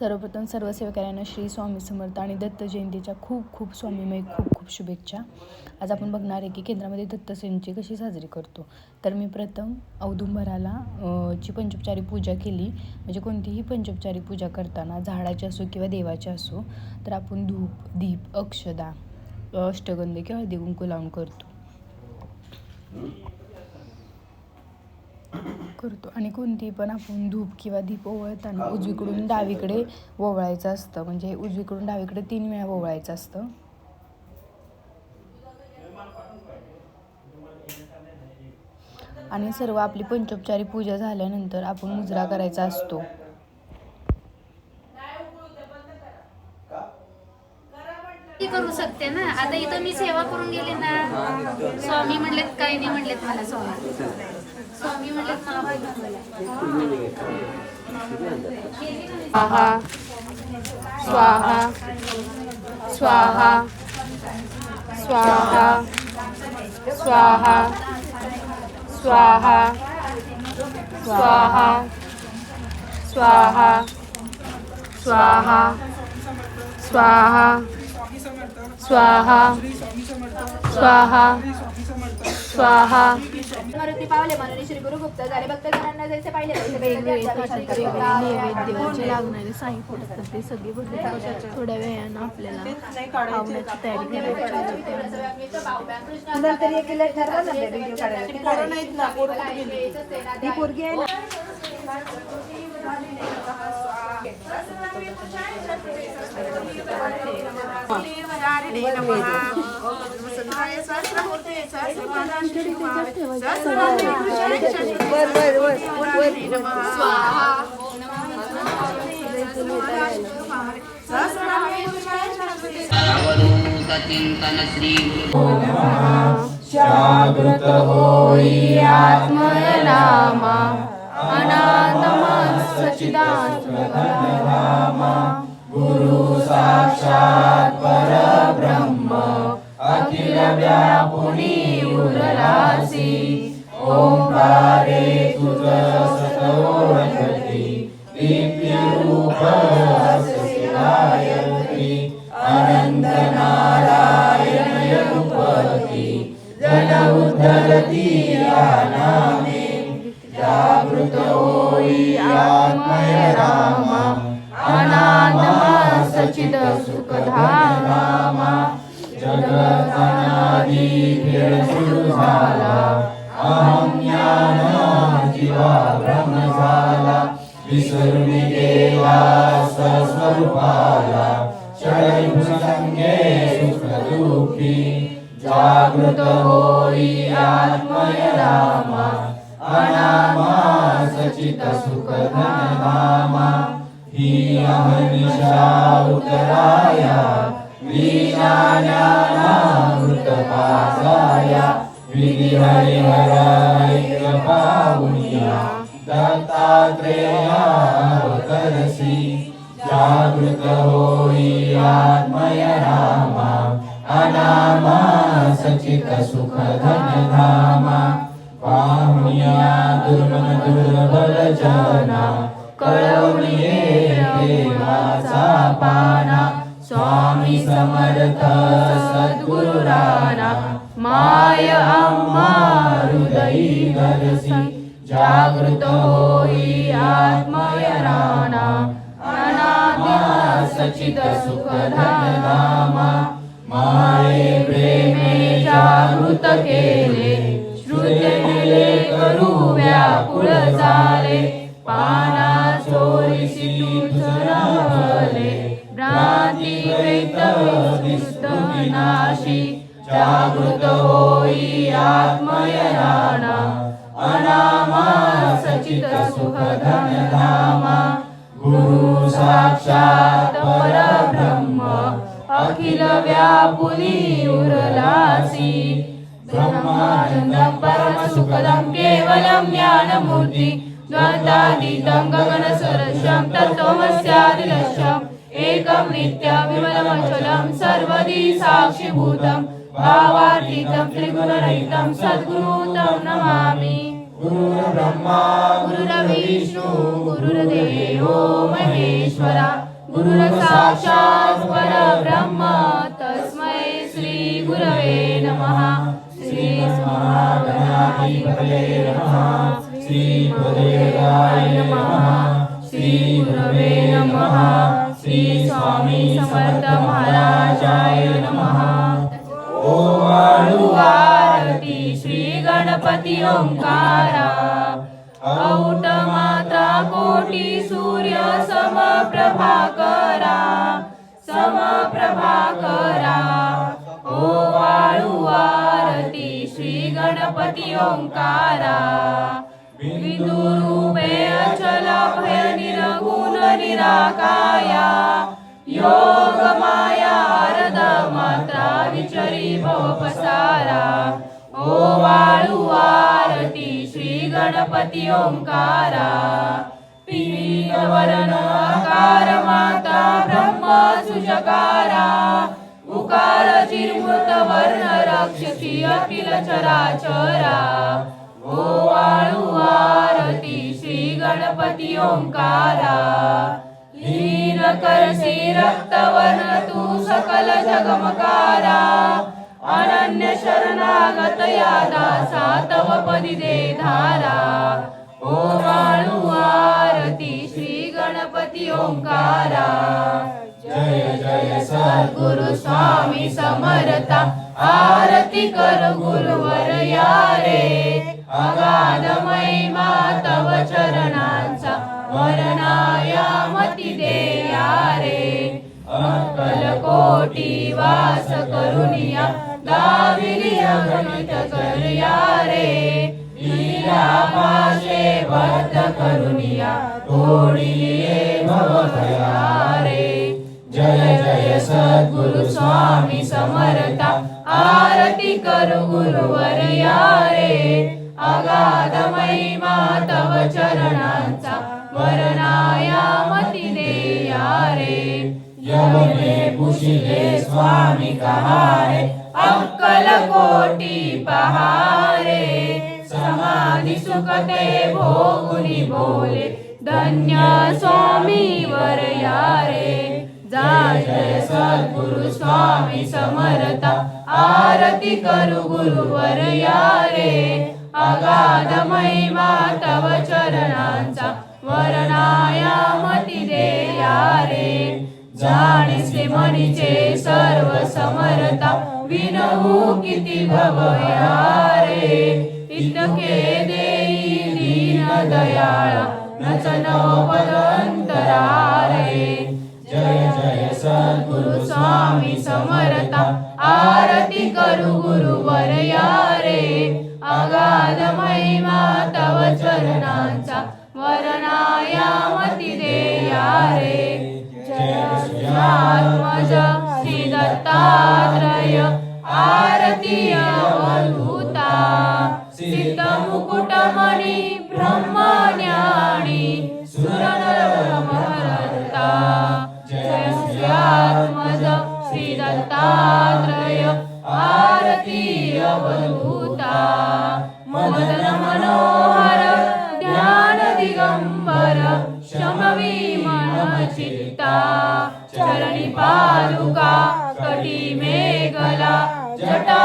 सर्वप्रथम सर्व सेवकांना श्री स्वामी समर्थ आणि दत्त जयंतीच्या खूप खूप स्वामीमय खूप खूप शुभेच्छा. आज आपण बघणार आहे की केंद्रामध्ये दत्त जयंती कशी साजरी करतो. तर मी प्रथम औदुंबराला ची पंचोपचारी पूजा केली. म्हणजे कोणतीही पंचोपचारी पूजा करताना झाडाची असो किंवा देवाची असो तर आपण धूप दीप अक्षदा अष्टगंध किंवा हळदी कुंकू लावून करतो आणि कोणतीही पण आपण धूप किंवा दीप ओवाळताना उजवीकडून डावीकडे ओवाळायचं असतं. म्हणजे उजवीकडून डावीकडे 3 वेळा ओवाळायचं असतं. आणि सर्व आपली पंचोपचारी पूजा झाल्यानंतर आपण मुजरा करायचा असतो. करू शकते ना. आता इथं मी सेवा करून गेले ना. स्वामी म्हणलेत काही नाही म्हणलेत मला. स्वामी म्हणलेत स्वाहा स्वाहा स्वाहा स्वाहा स्वाहा स्वाहा स्वाहा स्वाहा स्वाहा स्वाहा स्वाहा स्वाहा मारुती पावले माननी श्री गुरु गुप्त झाले भक्तजनांना जैसे पाहिले देवाचे लागणारे साहित्य असतात ते सगळे बघितले. थोड्या वेळानं आपल्याला आवण्याची तयारी जागृत होई आत्मय नामा अनात्मा सच्चिदानंदधामा गुरु साक्षात परब्रह्म अखिल व्यापुनी उरलासी ओंकारे तुझ सतोरंगती दिव्य रूप गायत्री अनंत नारायण यदुपती जन उद्धरती नामे जागृत होई आत्मय रामा अनात्मा सचिद सुखधामा जगतानादी खेळ सुरू झाला अहं ज्ञान जीवा ब्रह्म झाला विसरून गेला स्वस्वरूपाला क्षयभुसंगे सुख दुःखी जागृत होई आत्मय रामा अनामा सचित सुख धनधामा ही अहनिशा उतराया विज्ञानामृत पासाया विधि हरिहर ऐक्य पावनिया दत्तात्रेया अवतरसी जागृत होई आत्मय रामा अनामा सचित सुख धनधामा पाहुनिया दुर्मन दुर्बल जना कळवणीये देवाचा पाना स्वामी समर्थ सद्गुरु राणा माय अम्मा हृदयी घरसी जागृत होई आत्मय राणा अनाद्या सचित सुख धनधामा माये प्रेमे जागृत केले श्रुते मिले करू व्याकुळ झाले पाना चोरीसी तुझले भ्रांती वैत विनाशी जागृत होई आत्मय राणा अनामा सचित सुख धनधामा गुरु साक्षात परब्रह्म अखिल व्यापुनी उरलासी ब्रह्मानंदं परमसुखदं केवलं ज्ञानमूर्ति द्वैतातीतं गगनसदृशं तत्त्वमस्यादिलक्ष्यम् एकं नित्यं विमलमचलं सर्वदी साक्षिभूतं भावातीतं त्रिगुणरहितं सद्गुरुं नमामि. गुरुर्ब्रह्मा गुरुर्विष्णु गुरुर्देवो महेश्वरा गुरुर्साक्षात् परब्रह्म तस्मै श्री गुरवे नमः. श्री महागणाधिपतये नमः. श्री गुरुदेवाय नमः. श्री गुरवे नमः. श्री स्वामी समर्थ महाराजाय नमः. ओम आरती श्री गणपती ओंकारा. औट मात्रा कोटी सूर्य समप्रभाकरा. समप्रभाकरा. ओम आरती श्री गणपती ओंकारा. विदुरूपे अचल भय निर्गुण निराकाया. योग माया अर्ध मात्रा विचरी भव पसारा. ओम आरती श्री गणपती ओंकारा. पीत वरण आकार माता ब्रह्म सुजकारा. उकार चिन्मृत वर्ण रक्षसी अखिल चराचरा. ओम आरती श्री गणपती ओंकारा. लीन करसी रक्तवर्ण तू सकल जगमकारा. अनन्य शरणागत या दासा तव पदी दे धारा. ओम आरती श्री गणपती ओंकारा. जय जय सद्गुरु स्वामी समर्था. आरती कर गुरुवर यारे. अगाध महिमा तव चरणांचा वर्णाया मती दे यारे. अक्कल कोटी वास करुनिया दाविली अगणित कर यारे. लीला पाशे वर्त करुनिया तोडिये भव भयारे. जय जय सद्गुरु स्वामी समर्था. आरती कर गुरुवर यारे. अगाध महिमा तव चरणांचा वर्णाया मती दे यारे. यमुने पुशिले स्वामी कहारे. अक्कल कोटी पहारे. समाधी सुखते भोगुनी बोले. धन्य स्वामी वर यारे. जय जय सद्गुरु स्वामी समर्था. आरती करू गुरुवर यारे. अगाध महिमा तव चरणांचा वर्णाया मती दे यारे. जाणीसे मनीचे सर्व समर्था. विनवू किती भव यारे. इतके देई दीन दयाळा नचनो पद अंतरारे. जय जय सद्गुरु स्वामी समर्था. आरती करू गुरुवर यारे. अगाध महिमा तव चरणांचा वर्णाया मती दे यारे. जय श्रीआत्मज श्री दत्तात्रय. आरती अवधूता. सिद्ध मुकुटमणि ब्रह्मज्ञानी सुरनरमहर्ता. जय श्रीआत्मज श्री दत्तात्रय. आरती अवधूता. मदन मनोहर ध्यान दिगंबर. शमवी मन चित्ता. चरणी पादुका कटी मेघला. जटा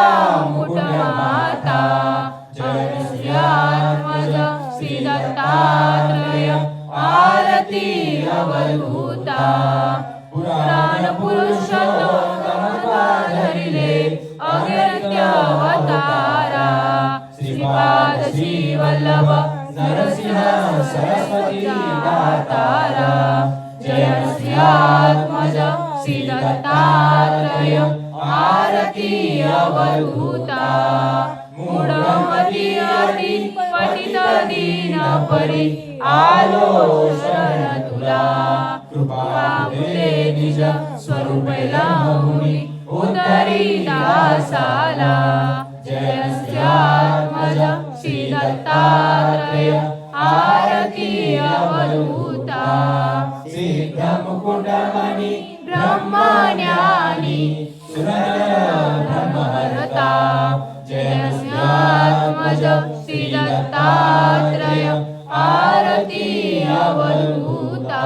मुठ माता. जय श्रीआत्मज श्री दत्तात्रय. आरती अवधूता. पुराण पुरुषोत्तम धरिले अगिर्त्य अवतारा. श्रीपाद श्री वल्लभ नरसिंह सरस्वती दातारा. जय श्रीआत्मज श्री दत्तात्रय. आरती अवधूता. मूढमती अति पतित दीन परी. आलो शरण तुला. कृपा मुले निज स्वरूपेला मुनी. उतरी दासाला. जय श्रीआत्मज श्री दत्तात्रय. आरती अवधूता. सिद्ध मुकुटमणि ब्रह्मज्ञानी सुरनरमहर्ता. जय श्रीआत्मज श्री दत्तात्रय. आरती अवधूता.